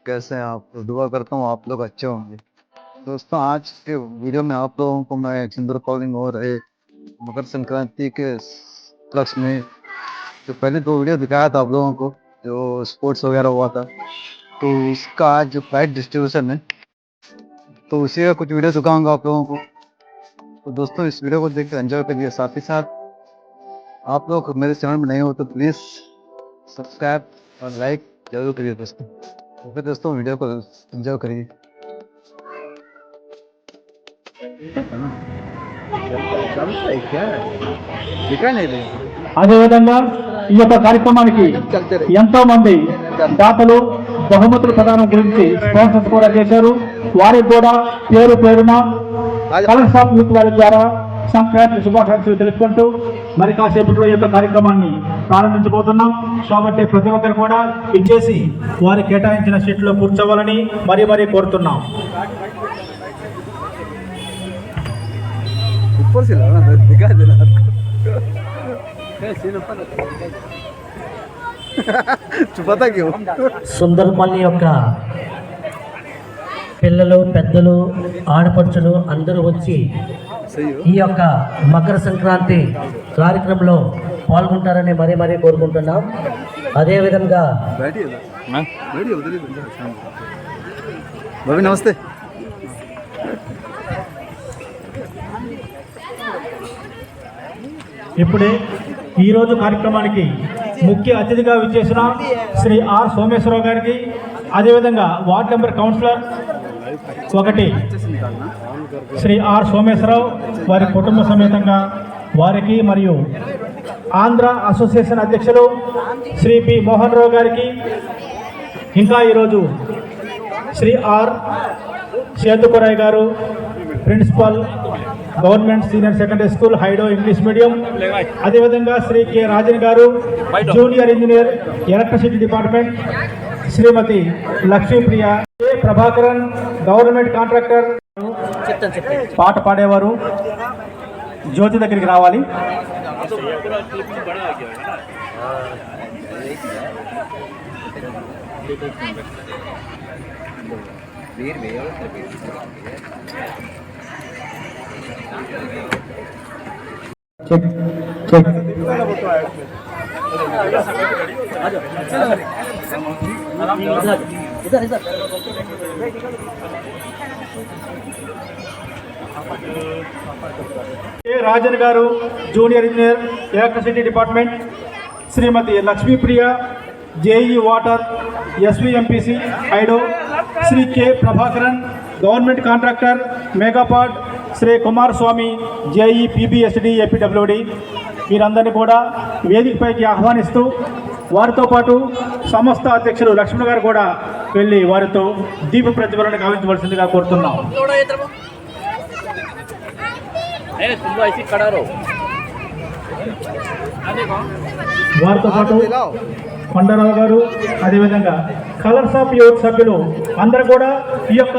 कैसे हैं आप? तो दुआ करता हूँ आप लोग अच्छे होंगे। दोस्तों, आज के वीडियो में आप लोगों को मैं सिंदूर कॉलिंग और एक मकर संक्रांति के उपलक्ष्य में जो पहले 2 वीडियो दिखाया था आप लोगों को, जो स्पोर्ट्स वगैरह हुआ था, तो उसका आज जो प्राइज डिस्ट्रीब्यूशन है, तो उसी का कुछ वीडियो दिखाऊंगा आप लोगों को। तो दोस्तों, इस वीडियो को देख कर एंजॉय करिए। साथ ही साथ आप लोग मेरे चैनल में नए हो तो प्लीज़ सब्सक्राइब और लाइक जरूर करिए दोस्तों। ओके दोस्तों, वीडियो को एंजॉय करिए। అదేవిధంగా ఈ యొక్క కార్యక్రమానికి ఎంతో మంది దాతలు బహుమతుల ప్రదానం గురించి స్పాన్సర్స్ కూడా చేశారు. వారికి కూడా పేరు పేరున కలర్స్ ఆఫ్ యూత్ వారి ద్వారా సంక్రాంతి శుభాకాంక్షలు తెలుపుకుంటూ మరి కాసేపట్లో ఈ యొక్క కార్యక్రమాన్ని ప్రారంభించబోతున్నాం. కాబట్టి ప్రతి ఒక్కరు కూడా ఇచ్చేసి వారి కేటాయించిన సీట్లో కూర్చోవాలని మరీ కోరుతున్నాం. సుందరపల్లి యొక్క పిల్లలు, పెద్దలు, ఆడపడుచులు అందరూ వచ్చి ఈ యొక్క మకర సంక్రాంతి కార్యక్రమంలో పాల్గొంటారని మరీ కోరుకుంటున్నాం. అదేవిధంగా నమస్తే. ఇప్పుడే ఈరోజు కార్యక్రమానికి ముఖ్య అతిథిగా విచ్చేసిన శ్రీ ఆర్ సోమేశ్వరరావు గారికి, అదేవిధంగా ward number councillor 1 Shri R Someswararao వారి కుటుంబ సమేతంగా వారికి, మరియు ఆంధ్ర అసోసియేషన్ అధ్యక్షులు శ్రీ పి మోహన్ రావు గారికి, ఇంకా ఈరోజు శ్రీ ఆర్ సేతుకురాయ్ గారు, principal government senior secondary school హైడో English medium, అదేవిధంగా శ్రీ కె రాజన్ గారు, junior engineer electricity department, Shrimati Lakshmipriya, K Prabhakaran government contractor. పాట పాడేవారు జ్యోతి దగ్గరికి రావాలి. రాజన్ గారు, junior engineer electricity department, Shrimati Lakshmipriya, JE water SVMPC Haddo, Shri K Prabhakaran government contractor megapode, Shri Kumaraswamy JE PBSD APWD, వీరందరినీ కూడా వేదికపైకి ఆహ్వానిస్తూ, వారితో పాటు సంస్థ అధ్యక్షులు లక్ష్మణ్ గారు కూడా వెళ్ళి వారితో దీప ప్రతిఫలన గావించవలసిందిగా కోరుతున్నాం. వారితో పాటు కొండరావు గారు, అదేవిధంగా కలర్స్ ఆఫ్ యూత్ సభ్యులు అందరూ కూడా ఈ యొక్క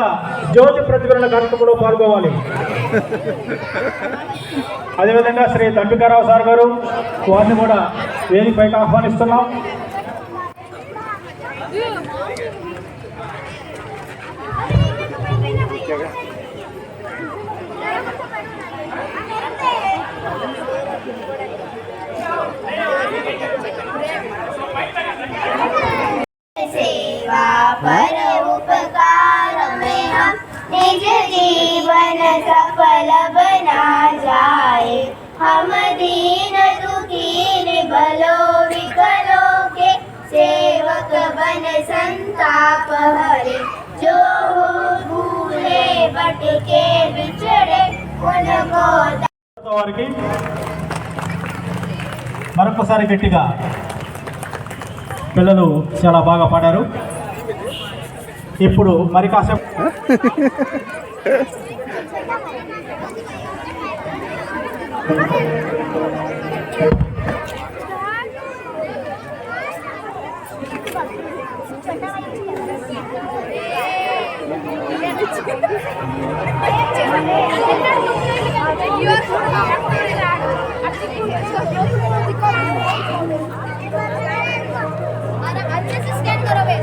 జ్యోతి ప్రతిఫలన కార్యక్రమంలో పాల్గొవాలి. అదేవిధంగా శ్రీ తంబికారావు సార్ గారు, వారిని కూడా వేదికపైకి ఆహ్వానిస్తున్నాం. सेवा पर उपकार में हम निज जीवन सफल बना जाए। हम दीन दुखी निबलों विकलों के सेवक बन संताप हरे। जो भूले भटके बिछड़े उनको వారికి మరొకసారి గట్టిగా పిల్లలు చాలా బాగా పాడారు. ఇప్పుడు మరి కాసేపు अच्छे से स्कैन करो बे।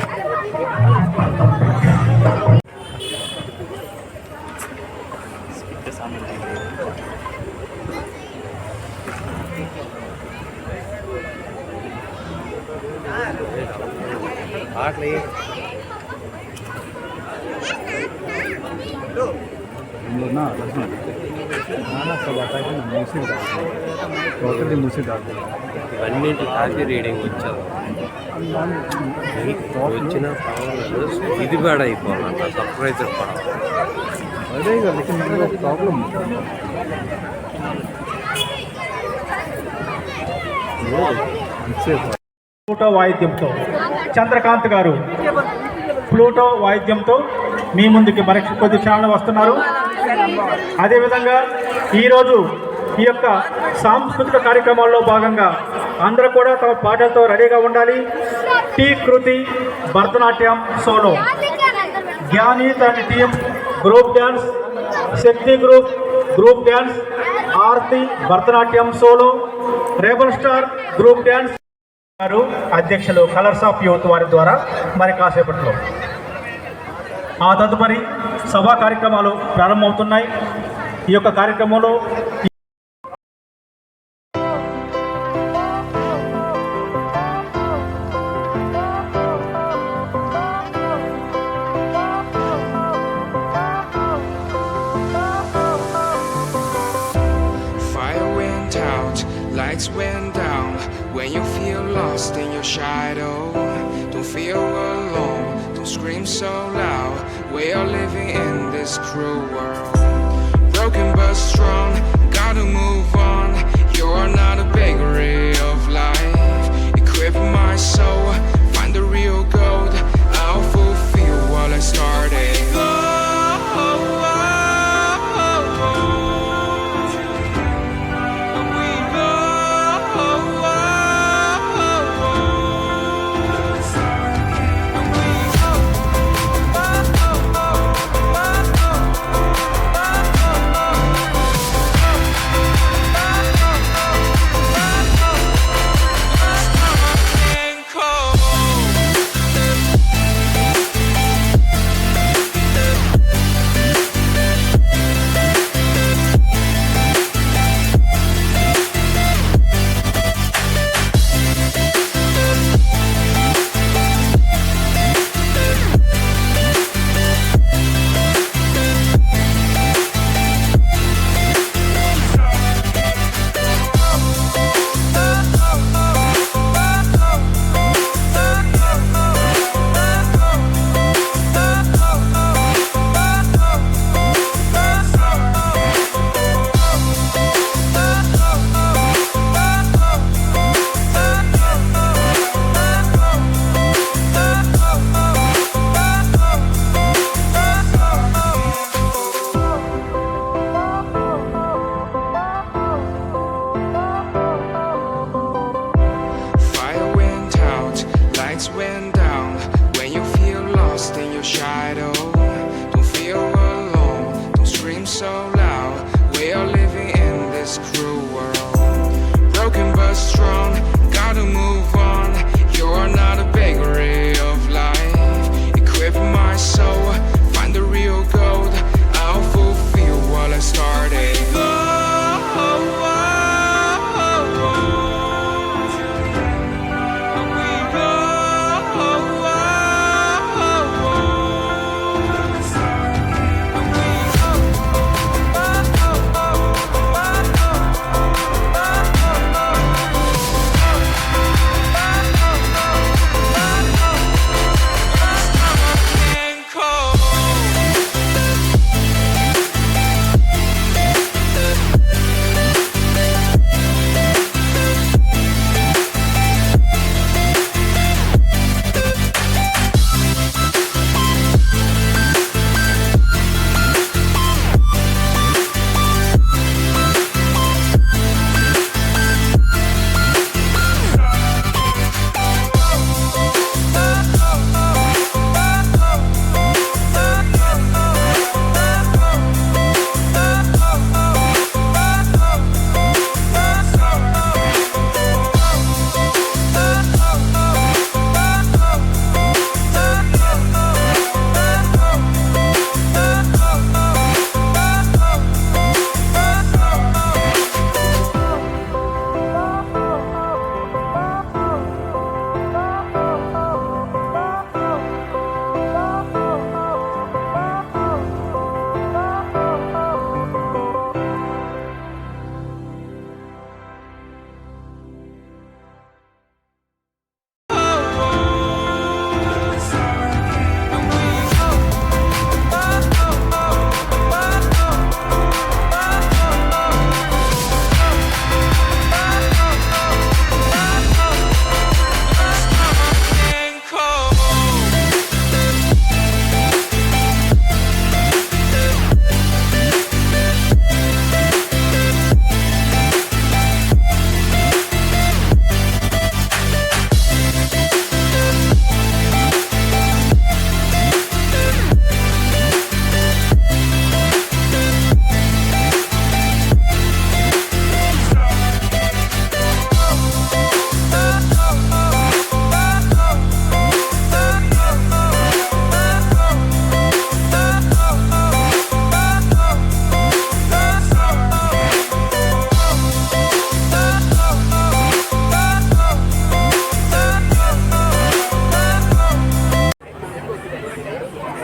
हम लोग ना लखनऊ खाना सब आता है ना मूसी डालते हैं टोटली मूसी डालते हैं అన్నింటి కాఫీ రీడింగ్ వచ్చారు వచ్చిన ఇది కూడా అయిపోవాలంట సర్ప్రైజర్ పడం अरे लेकिन हम लोग प्रॉब्लम ప్లూటో వాయిద్యంతో చంద్రకాంత్ గారు ప్లూటో వాయిద్యంతో మీ ముందుకి మరి కొద్ది క్షణాలు వస్తున్నారు. అదేవిధంగా ఈరోజు ఈ యొక్క సాంస్కృతిక కార్యక్రమాల్లో భాగంగా అందరూ కూడా తమ పాటలతో రెడీగా ఉండాలి. టీ కృతి భరతనాట్యం సోలో, జ్ఞాని తన team group dance, Shakti group dance, Aarti Bharatanatyam solo, rebel star group dance గారు అధ్యక్షులు కలర్స్ ఆఫ్ యూత్ వారి ద్వారా మరి కాసేపట్లో ఆ తదుపరి సభా కార్యక్రమాలు ప్రారంభమవుతున్నాయి. ఈ యొక్క కార్యక్రమంలో Fire went out, lights went down. When you feel lost in your shadow, don't feel alone, don't scream so loud. We are living in this cruel world. Broken but strong, gotta move on. You're not a bakery of life. Equip my soul, find the real gold. I'll fulfill what I started. Cold.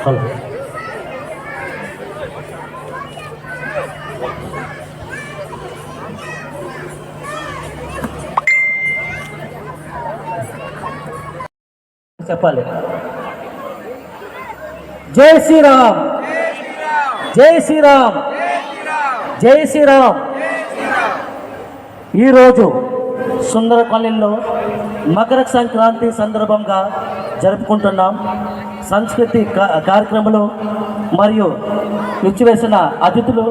చెప్పాలి. జై శ్రీరామ్, జై శ్రీరామ్, జై శ్రీరామ్. ఈరోజు సుందరపల్లిలో మకర సంక్రాంతి సందర్భంగా జరుపుకుంటున్నాం. సంస్కృతి కార్యక్రమాలు మరియు విచ్చివేసిన అతిథులు,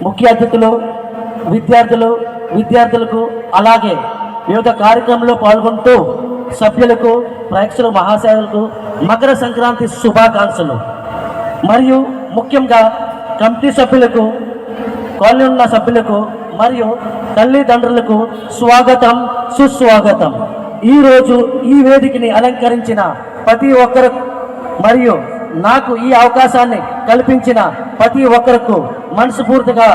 ముఖ్య అతిథులు, విద్యార్థులకు అలాగే వివిధ కార్యక్రమంలో పాల్గొంటూ సభ్యులకు, ప్రేక్షకులు, మహాశయులకు మకర సంక్రాంతి శుభాకాంక్షలు. మరియు ముఖ్యంగా కమిటీ సభ్యులకు, కాలనీ ఉన్న సభ్యులకు మరియు తల్లిదండ్రులకు స్వాగతం, సుస్వాగతం. ఈరోజు ఈ వేదికని అలంకరించిన ప్రతి ఒక్కరు మరియు నాకు ఈ అవకాశాన్ని కల్పించిన ప్రతి ఒక్కరికి మనస్ఫూర్తిగా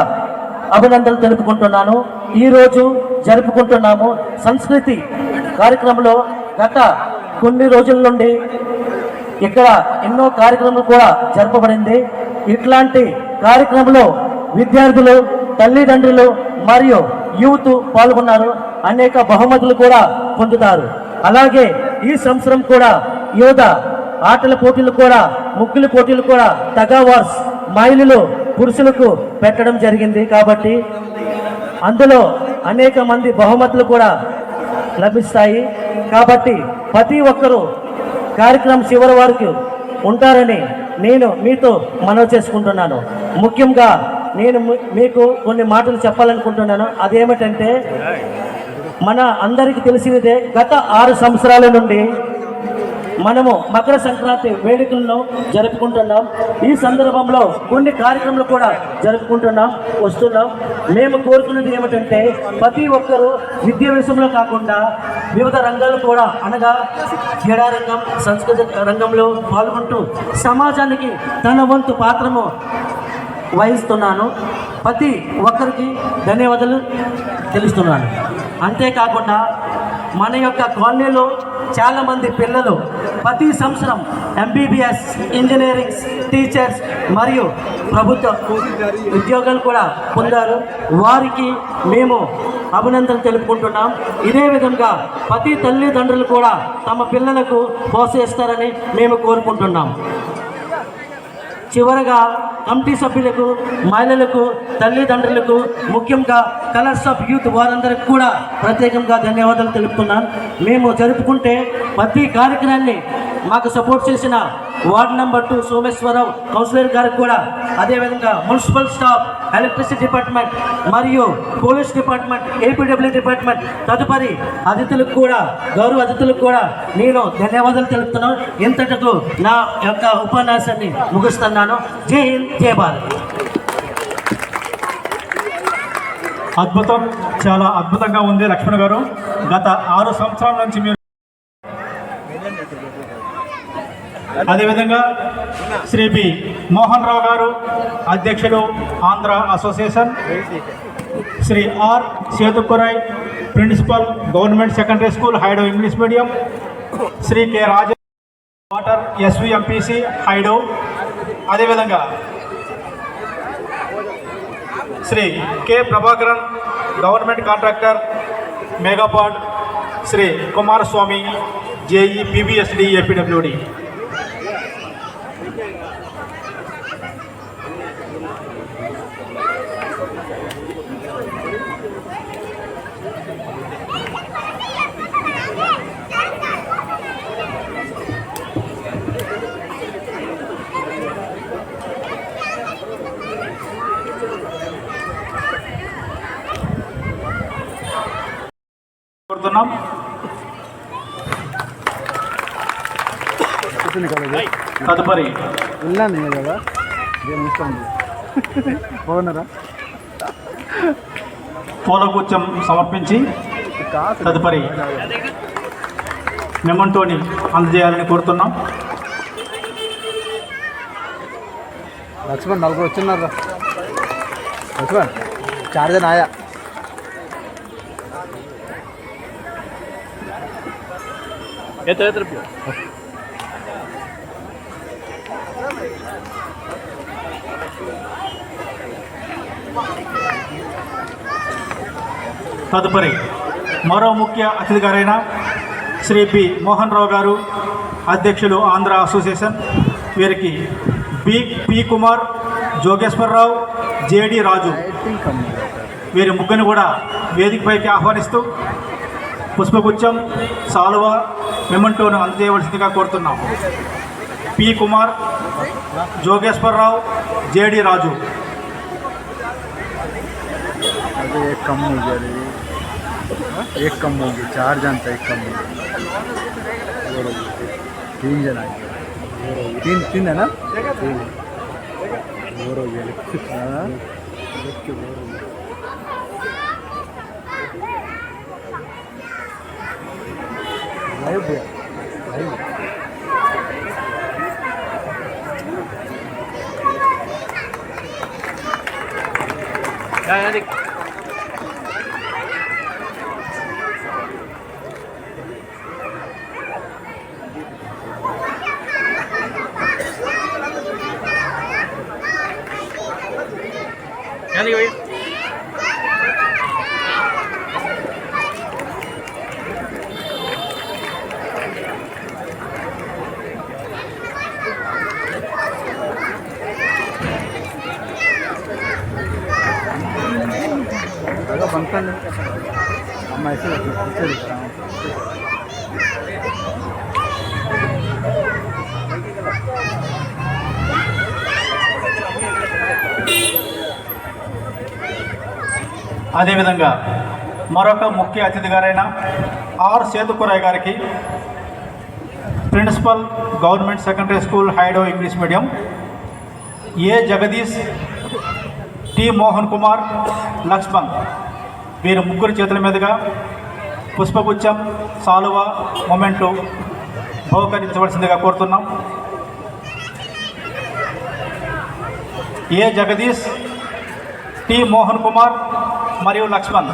అభినందనలు తెలుపుకుంటున్నాను. ఈరోజు జరుపుకుంటున్నాము సంస్కృతి కార్యక్రమంలో. గత కొన్ని రోజుల నుండి ఇక్కడ ఎన్నో కార్యక్రమాలు కూడా జరపబడింది. ఇట్లాంటి కార్యక్రమంలో విద్యార్థులు, తల్లిదండ్రులు మరియు యూత్ పాల్గొన్నారు. అనేక బహుమతులు కూడా పొందుతారు. అలాగే ఈ సంవత్సరం కూడా యువత ఆటల పోటీలు కూడా, ముగ్గుల పోటీలు కూడా తగావార్స్ మహిళలు, పురుషులకు పెట్టడం జరిగింది. కాబట్టి అందులో అనేక మంది బహుమతులు కూడా లభిస్తాయి. కాబట్టి ప్రతి ఒక్కరూ కార్యక్రమం చివరి వరకు ఉంటారని నేను మీతో మనవి చేసుకుంటున్నాను. ముఖ్యంగా నేను మీకు కొన్ని మాటలు చెప్పాలనుకుంటున్నాను. అదేమిటంటే, మన అందరికీ తెలిసినదే గత 6 సంవత్సరాల నుండి మనము మకర సంక్రాంతి వేడుకలను జరుపుకుంటున్నాం. ఈ సందర్భంలో కొన్ని కార్యక్రమాలు కూడా వస్తున్నాం. మేము కోరుకున్నది ఏమిటంటే, ప్రతి ఒక్కరూ విద్యా విషయంలో కాకుండా వివిధ రంగాలు కూడా, అనగా క్రీడా రంగం, సంస్కృతి రంగంలో పాల్గొంటూ సమాజానికి తన వంతు పాత్రను వహిస్తున్నాను. ప్రతి ఒక్కరికి ధన్యవాదాలు తెలుస్తున్నాను. అంతేకాకుండా మన యొక్క కాలనీలో చాలామంది పిల్లలు ప్రతి సంవత్సరం MBBS, ఇంజనీరింగ్, టీచర్స్ మరియు ప్రభుత్వ ఉద్యోగాలు కూడా పొందారు. వారికి మేము అభినందనలు తెలుపుకుంటున్నాం. ఇదే విధంగా ప్రతి తల్లిదండ్రులు కూడా తమ పిల్లలకు ప్రోత్సహిస్తారని మేము కోరుకుంటున్నాం. చివరగా కమిటీ సభ్యులకు, మహిళలకు, తల్లిదండ్రులకు, ముఖ్యంగా కలర్స్ ఆఫ్ యూత్ వారందరికీ కూడా ప్రత్యేకంగా ధన్యవాదాలు తెలుపుతున్నాను. మేము జరుపుకుంటే ప్రతి కార్యక్రమాన్ని మాకు సపోర్ట్ చేసిన వార్డ్ నెంబర్ 2 సోమేశ్వరరావు కౌన్సిలర్ గారికి కూడా, అదేవిధంగా మున్సిపల్ స్టాఫ్, ఎలక్ట్రిసిటీ డిపార్ట్మెంట్ మరియు పోలీస్ డిపార్ట్మెంట్, APW డిపార్ట్మెంట్, తదుపరి అతిథులకు కూడా, గౌరవ అతిథులకు కూడా నేను ధన్యవాదాలు తెలుపుతున్నాను. ఇంతటితో నా యొక్క ఉపన్యాసాన్ని ముగిస్తున్నాను. జై హింద్, జై భారత్. అద్భుతం, చాలా అద్భుతంగా ఉంది లక్ష్మణ్ గారు. గత 6 సంవత్సరాల నుంచి మీరు, అదేవిధంగా శ్రీ బి మోహన్ రావు గారు, అధ్యక్షులు Andhra association, Shri R Sethukurai, principal, government secondary school, హైడో English medium, Shri K Raja, water SVMPC Haddo, అదేవిధంగా Shri K Prabhakaran, government contractor, megapode, Shri Kumaraswamy, JE PBSD APWD. కోరుతున్నాం. తదుపరి పూలగుచ్చం సమర్పించి తదుపరి మెమంటోని అందజేయాలని కోరుతున్నాం. లక్ష్మణ్ 4 వచ్చినారా? లక్ష్మణ్ 4 जन आया. తదుపరి మరో ముఖ్య అతిథి గారైన శ్రీ పి మోహన్ రావు గారు, అధ్యక్షులు ఆంధ్ర అసోసియేషన్, వీరికి పి కుమార్, జోగేశ్వరరావు, జేడి రాజు వీరి ముగ్గురిని కూడా వేదికపైకి ఆహ్వానిస్తూ పుష్పగుచ్చం, సాలువ, మెమంటోను అందజేయవలసిందిగా కోరుతున్నాం. పి కుమార్, జోగేశ్వరరావు, జేడి రాజు. एक कम हो गया रे, एक कम हो गया, 4 जनता एक कम हो गया, 3 जन आए, 3 है ना, 3 हो गया। बनता नहीं हम ऐसे पीछे दिख रहा हूँ। అదేవిధంగా మరొక ముఖ్య అతిథి గారైన ఆర్ సేతుకురాయ్ గారికి, principal government secondary school హైడో English medium, A Jagadish, T Mohan Kumar, Lakshman వీరు ముగ్గురు చేతుల మీదుగా పుష్పగుచ్చం, సాలువ, మొమెంటో బహుకరించవలసిందిగా కోరుతున్నాం. ఏ జగదీష్, టి మోహన్ కుమార్ మరియు లక్ష్మణ్.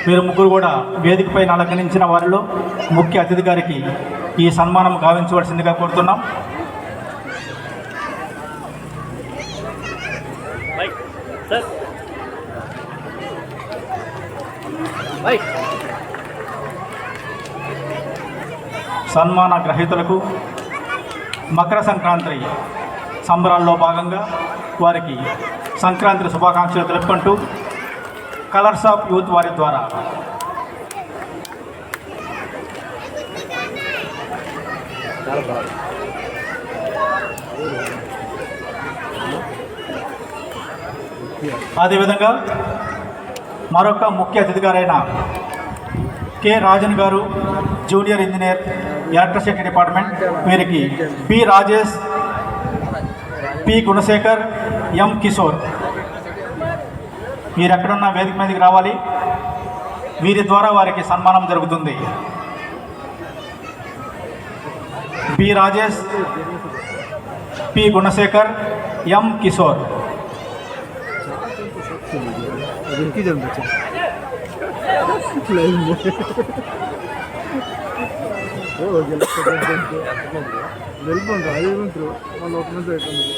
వీరు ముగ్గురు కూడా వేదికపైన అలంకరించిన వారిలో ముఖ్య అతిథి గారికి ఈ సన్మానం గావించవలసిందిగా కోరుతున్నాం. సన్మాన గ్రహీతలకు మకర సంక్రాంతి సంబరాల్లో భాగంగా వారికి సంక్రాంతి శుభాకాంక్షలు తెలుపుకుంటూ కలర్స్ ఆఫ్ యూత్ వారి ద్వారా అదేవిధంగా మరొక ముఖ్య అతిథి గారైన కె రాజన్ గారు, జూనియర్ ఇంజనీర్, ఎలక్ట్రిసిటీ డిపార్ట్మెంట్, వీరికి పి రాజేష్, పి గుణశేఖర్, ఎం కిషోర్ మీరు ఎక్కడున్న వేదిక మీదకి రావాలి. వీరి ద్వారా వారికి సన్మానం జరుగుతుంది. పి రాజేష్, పి గుణశేఖర్, ఎం కిషోర్. వెళ్ళిపోండి, అది ఏమంటారు మన ఒక మంది అయిపోయింది.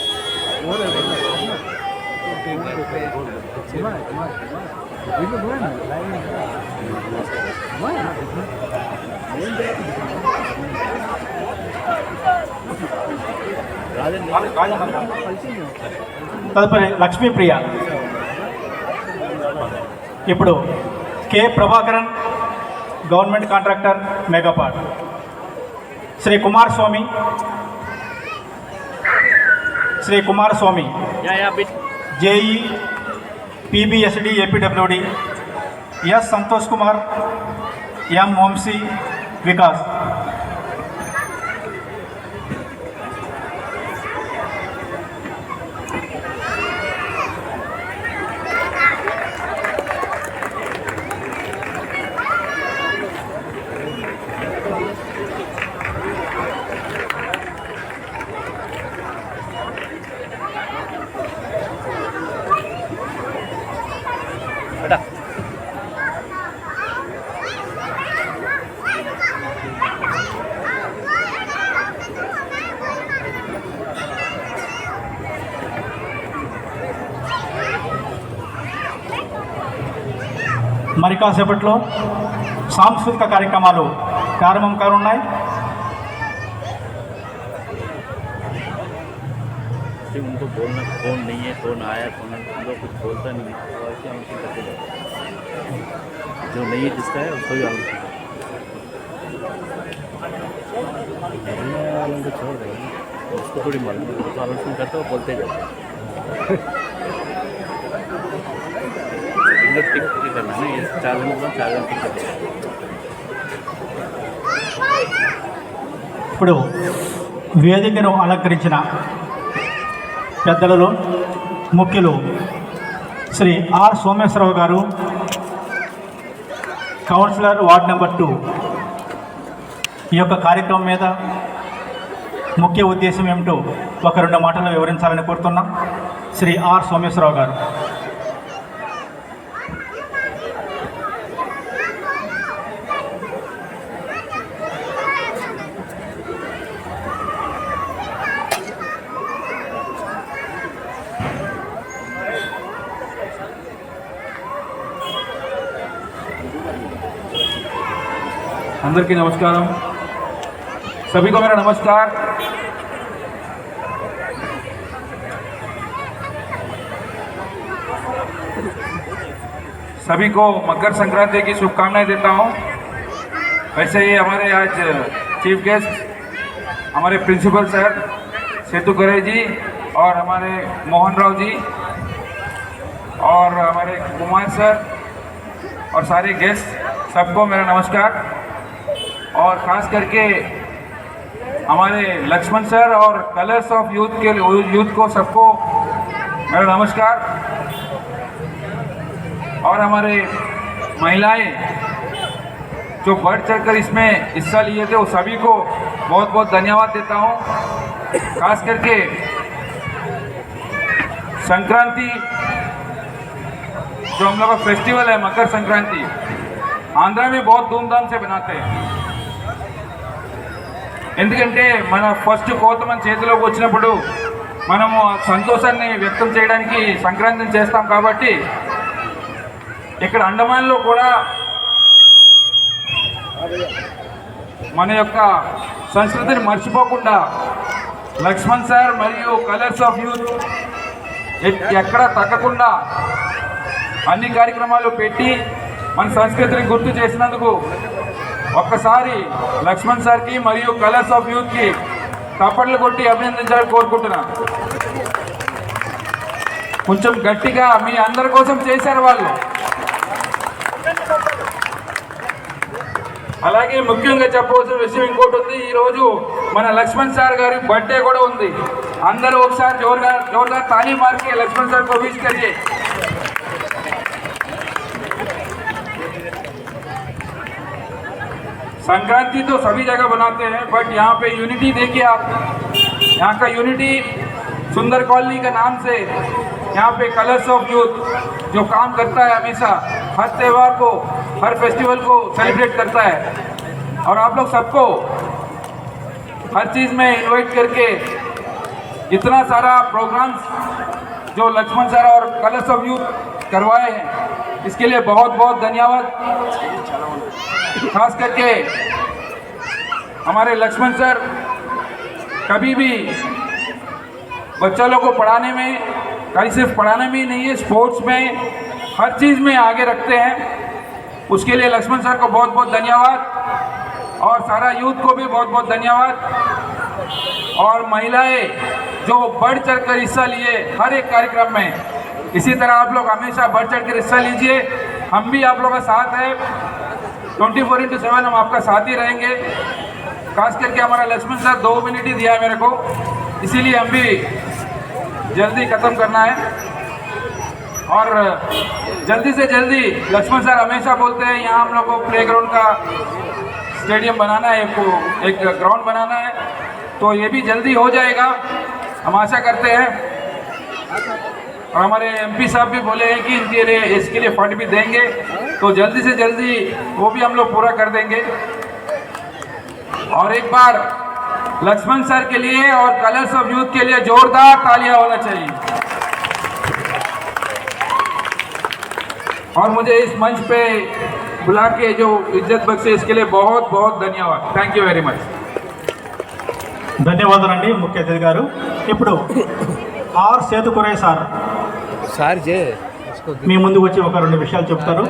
తదుపరి లక్ష్మీప్రియ. ఇప్పుడు K Prabhakaran, government contractor, Meghapad. Shri Kumaraswamy, JE, PBSD, APWD. S Santosh Kumar, M Vamsi, Vikas. మరి కాసేపట్లో సాంస్కృతిక కార్యక్రమాలు ప్రారంభం కానున్నాయి. उनको बोलना कौन नहीं है, कौन आया, कौन उनको कुछ बोलता नहीं है, जो नहीं है जिसका है उसको ही आलोचना छोड़ रहे हैं, उसको थोड़ी मालूम है, तो आलोचना करते हो बोलते जाते टिक करना है, ये 4 दिन टिक करते हैं. ఇప్పుడు వేదికను అలంకరించిన పెద్దలలో ముఖ్యులు శ్రీ ఆర్ సోమేశ్వరరావు గారు, కౌన్సిలర్ వార్డ్ నెంబర్ 2. ఈ యొక్క కార్యక్రమం మీద ముఖ్య ఉద్దేశం ఏమిటో ఒక 2 మాటలు వివరించాలని కోరుతున్నాం. శ్రీ ఆర్ సోమేశ్వరరావు గారు. అందరికీ నమస్కారం. सभी को मेरा नमस्कार. सभी को मकर संक्रांति की शुभकामनाएं देता हूं. वैसे ही हमारे आज चीफ गेस्ट हमारे प्रिंसिपल सर सेतु करे जी और हमारे मोहन राव जी और हमारे कुमार सर और सारे गेस्ट, सबको मेरा नमस्कार. और ख़ास करके हमारे लक्ष्मण सर और कलर्स ऑफ यूथ को सबको मेरा नमस्कार. और हमारे महिलाएं जो बढ़ चढ़कर इसमें हिस्सा लिए थे, वो सभी को बहुत बहुत धन्यवाद देता हूँ. खास करके संक्रांति जो हम लोग का फेस्टिवल है, मकर संक्रांति, आंध्रा में बहुत धूमधाम से बनाते हैं. ఎందుకంటే మన ఫస్ట్ కోత మన చేతిలోకి వచ్చినప్పుడు మనము సంతోషాన్ని వ్యక్తం చేయడానికి సంక్రాంతిని చేస్తాం. కాబట్టి ఇక్కడ అండమాన్లో కూడా మన యొక్క సంస్కృతిని మర్చిపోకుండా లక్ష్మణ్ సార్ మరియు కలర్స్ ఆఫ్ యూత్ ఎక్కడ తగ్గకుండా అన్ని కార్యక్రమాలు పెట్టి మన సంస్కృతిని గుర్తు చేసినందుకు ఒక్కసారి లక్ష్మణ్ సార్కి మరియు కలర్స్ ఆఫ్ యూత్కి తప్పట్లు కొట్టి అభినందించాలని కోరుకుంటున్నాను. కొంచెం గట్టిగా మీ అందరి కోసం చేశారు వాళ్ళు. అలాగే ముఖ్యంగా చెప్పవలసిన విషయం ఇంకోటి ఉంది. ఈరోజు మన లక్ష్మణ్ సార్ గారి బర్త్డే కూడా ఉంది. అందరూ ఒకసారి జోరుగా తాళీ మార్కి లక్ష్మణ్ సార్ को विश करिए. संक्रांति तो सभी जगह बनाते हैं, बट यहाँ पे यूनिटी देखिए आप. यहाँ का यूनिटी सुंदर कॉलोनी के नाम से यहाँ पे कलर्स ऑफ यूथ जो काम करता है, हमेशा हर त्यौहार को, हर फेस्टिवल को सेलिब्रेट करता है. और आप लोग सबको हर चीज़ में इनवाइट करके इतना सारा प्रोग्राम्स जो लक्ष्मण सर और कलर्स ऑफ यूथ करवाए हैं, इसके लिए बहुत बहुत धन्यवाद. खास करके हमारे लक्ष्मण सर कभी भी बच्चा लोग को पढ़ाने में, खाली सिर्फ पढ़ाने में ही नहीं है, स्पोर्ट्स में, हर चीज़ में आगे रखते हैं. उसके लिए लक्ष्मण सर को बहुत बहुत धन्यवाद. और सारा यूथ को भी बहुत बहुत धन्यवाद. और महिलाएं जो बढ़ चढ़ कर हिस्सा लिए हर एक कार्यक्रम में, इसी तरह आप लोग हमेशा बढ़ चढ़ कर हिस्सा लीजिए. हम भी आप लोगों का साथ है, 24/7 हम आपका साथ ही रहेंगे. खास करके हमारा लक्ष्मण सर 2 मिनट ही दिया है मेरे को, इसीलिए हम भी जल्दी ख़त्म करना है. और जल्दी से जल्दी लक्ष्मण सर हमेशा बोलते हैं यहाँ हम लोग को प्ले ग्राउंड का स्टेडियम बनाना है, एक ग्राउंड बनाना है. तो ये भी जल्दी हो जाएगा, हम आशा करते हैं. और हमारे एमपी साहब भी बोले हैं कि इनके लिए इसके लिए फंड भी देंगे, तो जल्दी से जल्दी वो भी हम लोग पूरा कर देंगे। और एक बार लक्ष्मण सर के लिए और कलर्स ऑफ यूथ के लिए जोरदार तालियां होना चाहिए। और मुझे इस मंच पे बुला के जो इज्जत बख्शे इसके लिए बहुत बहुत धन्यवाद। Thank you very much. ధన్యవాదాలండి ముఖ్య అతిథి గారు. ఇప్పుడు ఆర్ సేతుకురే సార్ సార్ జే మీ ముందుకు వచ్చి ఒక 2 విషయాలు చెప్తారు.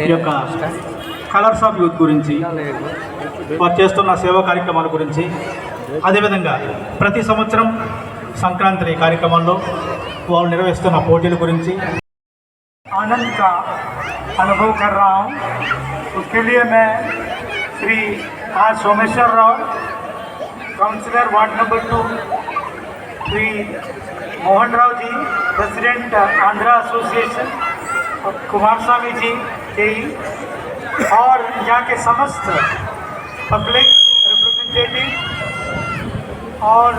ఈ యొక్క కలర్స్ ఆఫ్ యూత్ గురించి, వారు చేస్తున్న సేవా కార్యక్రమాల గురించి, అదేవిధంగా ప్రతి సంవత్సరం సంక్రాంతి కార్యక్రమంలో వారు నిర్వహిస్తున్న పోటీల గురించి आनंद का अनुभव कर रहा हूँ। उसके लिए मैं Shri R Someswar Rao, councillor ward number 2, Shri Mohan Rao ji, president Andhra association, और कुमार स्वामी जी जेई, और यहाँ के समस्त पब्लिक रिप्रेजेंटेटिव और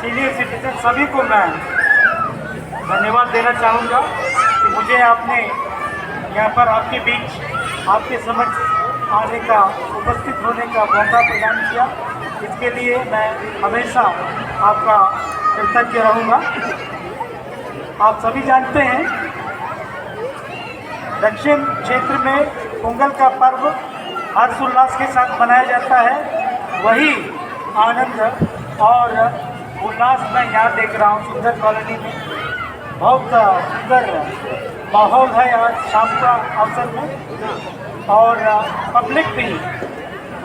सीनियर सिटीजन सभी को मैं धन्यवाद देना चाहूँगा कि मुझे आपने यहाँ पर आपके बीच आपके समक्ष आने का, उपस्थित होने का मौका प्रदान किया। इसके लिए मैं हमेशा आपका कृतज्ञ रहूँगा। आप सभी जानते हैं दक्षिण क्षेत्र में पोंगल का पर्व हर्षोल्लास के साथ मनाया जाता है। वही आनंद और उल्लास मैं यहाँ देख रहा हूँ सुंदर कॉलोनी में। बहुत सुंदर माहौल है आज शाम का अवसर में, और पब्लिक भी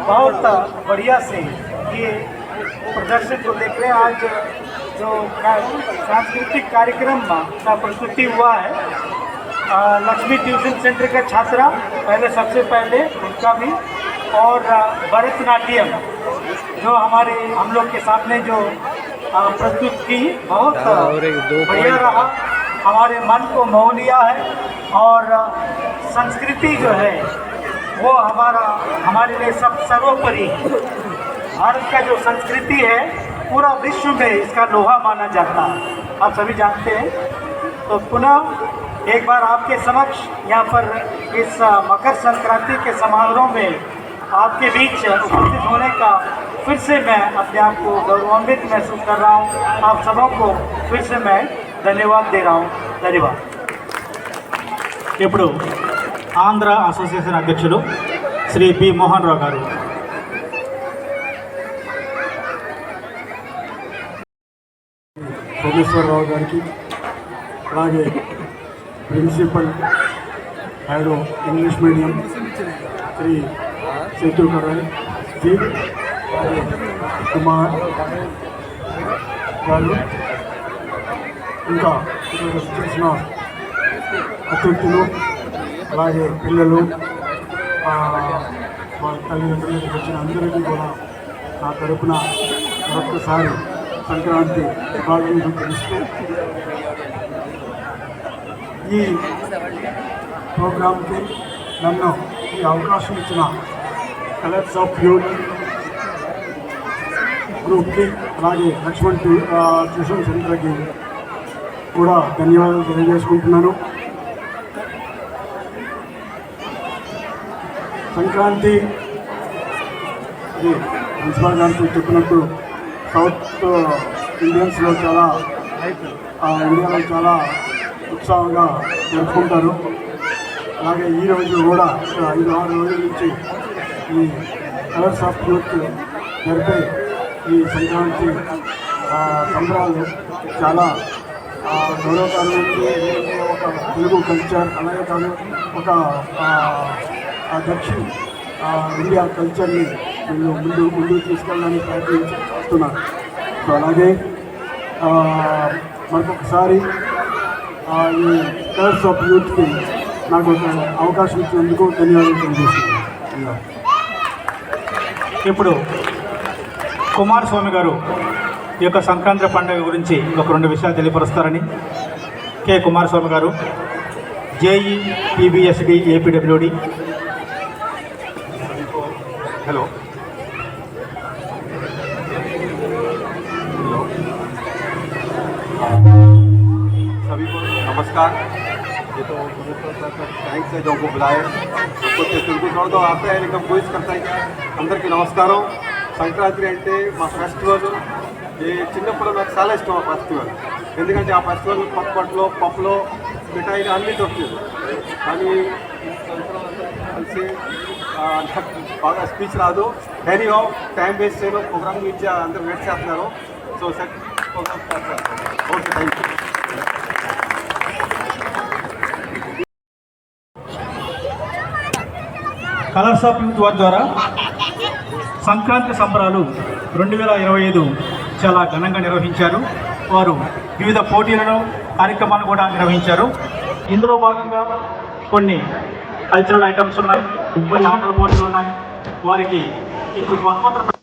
बहुत बढ़िया से ये प्रदर्शन को देख रहे हैं। आज जो सांस्कृतिक कार्यक्रम का प्रस्तुति हुआ है, लक्ष्मी ट्यूशन सेंटर का छात्रा पहले सबसे पहले उनका भी, और भरतनाट्यम जो हमारे हम लोग के सामने जो प्रस्तुत की, बहुत बढ़िया रहा, हमारे मन को मोह लिया है। और संस्कृति जो है वो हमारे लिए सब सर्वोपरि है। भारत का जो संस्कृति है पूरा विश्व में इसका लोहा माना जाता है, आप सभी जानते हैं। तो पुनः एक बार आपके समक्ष यहाँ पर इस मकर संक्रांति के समारोह में आपके बीच उपस्थित होने का फिर से मैं अपने आप को गौरवान्वित महसूस कर रहा हूँ। आप सबों को फिर से मैं धन्यवाद दे रहा हूँ। धन्यवाद। ఇప్పుడు ఆంధ్ర అసోసియేషన్ అధ్యక్షులు శ్రీ బి మోహన్ రావు గారు. సోమేశ్వరరావు గారికి, అలాగే principal head English medium Shri Sethukarai ji, Kumar గారు, ఇంకా ఇక్కడ చేసిన అతిథులు, అలాగే పిల్లలు, వాళ్ళ తల్లిదండ్రులకు వచ్చిన అందరికీ కూడా నా తరపున మరొకసారి సంక్రాంతి శుభాకాంక్షలు తెలుస్తూ, ఈ ప్రోగ్రాంకి నన్ను ఈ అవకాశం ఇచ్చిన కలర్స్ ఆఫ్ యూత్ గ్రూప్కి, అలాగే లక్ష్మణ్ ట్యూషన్ సెంటర్కి కూడా ధన్యవాదాలు తెలియజేసుకుంటున్నాను. సంక్రాంతి ప్రిన్సిపాల్ గారితో చెప్పినట్టు సౌత్ ఇండియన్స్లో ఇండియాలో చాలా ఉత్సాహంగా జరుపుకుంటారు. అలాగే ఈ రోజు కూడా 5-6 రోజుల నుంచి ఈ కలర్స్ ఆఫ్ యూత్ జరిపే ఈ సంక్రాంతి సంబరాలు చాలా గౌరవకారులకి ఒక తెలుగు కల్చర్, అలాగే కాదు ఒక దక్షిణ ఇండియా కల్చర్ని వీళ్ళు ముందుకు తీసుకెళ్ళడానికి ప్రయత్నిస్తున్నారు. సో అలాగే మరొకసారి ఈ కలర్స్ ఆఫ్ యూత్కి నాకు ఒక అవకాశం ఇచ్చినందుకు ధన్యవాదాలు తెలియజేస్తున్నాను. ఇప్పుడు కుమార్ స్వామి గారు ఈ యొక్క సంక్రాంతి పండుగ గురించి ఒక 2 విషయాలు తెలియపరుస్తారని కె కుమారస్వామి గారు, జేఈ పీబీఎస్డి ఏపీడబ్ల్యూడి. हेलो सभी को नमस्कार। ये तो थैंक्स है जो हमको बुलाए, हमको తెలుగు थोड़ा आता है लेकिन कोशिश करता है क्या అందరికీ నమస్కారం। సంక్రాంతి అంటే మా ఫెస్టివల్, ఈ చిన్నప్పుడు నాకు చాలా ఇష్టం ఆ ఫెస్టివల్, ఎందుకంటే ఆ ఫెస్టివల్ కొత్త బట్టలు, పప్పులు, మిఠాయిలు అన్నీ దొరుకుతుంది. కానీ కలిసి నాకు బాగా స్పీచ్ రాదు, వెరీ హౌ టైం వేస్ట్ చేయను, ప్రోగ్రామ్ ఇచ్చి అందరూ వెయిట్ చేస్తున్నారు. So set okay, thank you. Colours of youth వారి ద్వారా సంక్రాంతి సంబరాలు 2025 చాలా ఘనంగా నిర్వహించారు. వారు వివిధ పోటీలను, కార్యక్రమాలను కూడా నిర్వహించారు. ఇందులో భాగంగా కొన్ని కల్చరల్ ఐటమ్స్ ఉన్నాయి, కొన్ని ఆటల పోటీలు ఉన్నాయి. వారికి ఇప్పుడు బహుమతులు